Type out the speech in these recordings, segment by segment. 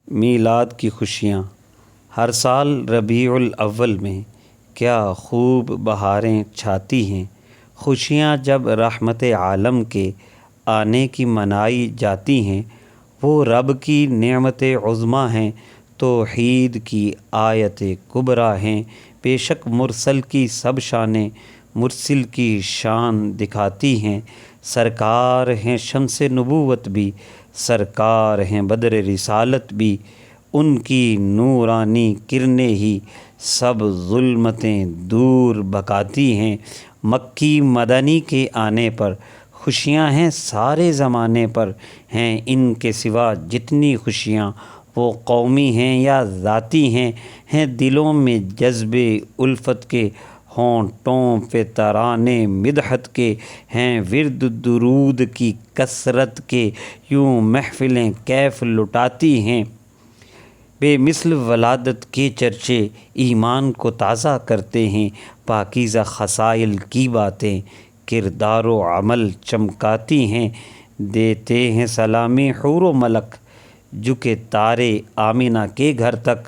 میلاد کی خوشیاں۔ ہر سال ربیع الاول میں کیا خوب بہاریں چھاتی ہیں، خوشیاں جب رحمت عالم کے آنے کی منائی جاتی ہیں۔ وہ رب کی نعمت عظمیٰ ہیں، توحید کی آیت کبریٰ ہیں۔ بے شک مرسل کی سب شانیں مرسل کی شان دکھاتی ہیں۔ سرکار ہیں شمس نبوت بھی، سرکار ہیں بدر رسالت بھی، ان کی نورانی کرنیں ہی سب ظلمتیں دور بھگاتی ہیں۔ مکی مدنی کے آنے پر خوشیاں ہیں سارے زمانے پر، ہیں ان کے سوا جتنی خوشیاں وہ قومی ہیں یا ذاتی ہیں دلوں میں جذبے الفت کے، ہونٹوں پہ ترانے مدحت کے، ہیں ورد درود کی کثرت کے، یوں محفلیں کیف لٹاتی ہیں۔ بے مثل ولادت کے چرچے ایمان کو تازہ کرتے ہیں، پاکیزہ خصائل کی باتیں کردار و عمل چمکاتی ہیں۔ دیتے ہیں سلامی حور و ملک، جھکے تارے آمنہ کے گھر تک،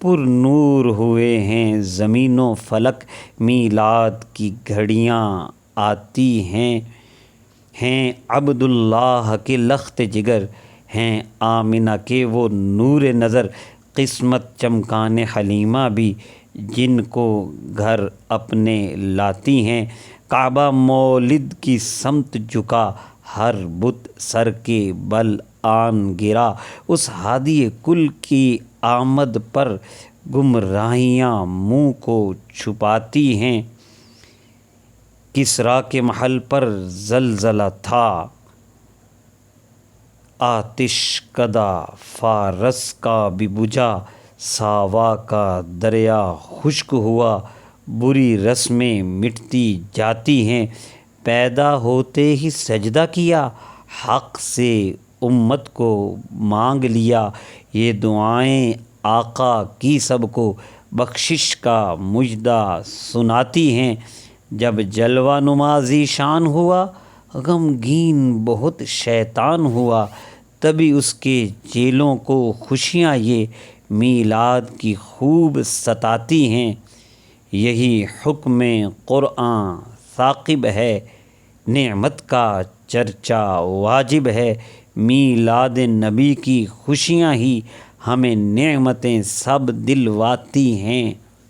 پر نور ہوئے ہیں زمین و فلک۔ میلاد کی گھڑیاں آتی ہیں عبداللہ کے لخت جگر، ہیں آمنہ کے وہ نور نظر۔ قسمت چمکانے حلیمہ بھی جن کو گھر اپنے لاتی ہیں، کعبہ مولد کی سمت جھکا، ہر بت سر کے بل آن گرا۔ اس ہادی کل کی آمد پر گمراہیاں منہ کو چھپاتی ہیں۔ کسریٰ کے محل پر زلزلہ تھا، آتش کدا فارس کا بھی بجھا، ساوا کا دریا خشک ہوا، بری رسمیں مٹتی جاتی ہیں۔ پیدا ہوتے ہی سجدہ کیا، حق سے امت کو مانگ لیا، یہ دعائیں آقا کی سب کو بخشش کا مژدہ سناتی ہیں۔ جب جلوہ نما ذیشان ہوا، غمگین بہت شیطان ہوا، تبھی اس کے چیلوں کو خوشیاں یہ میلاد کی خوب ستاتی ہیں۔ یہی حکم قرآن ثاقب ہے، نعمت کا چرچا واجب ہے۔ میلاد نبی کی خوشیاں ہی ہمیں نعمتیں سب دلواتی ہیں۔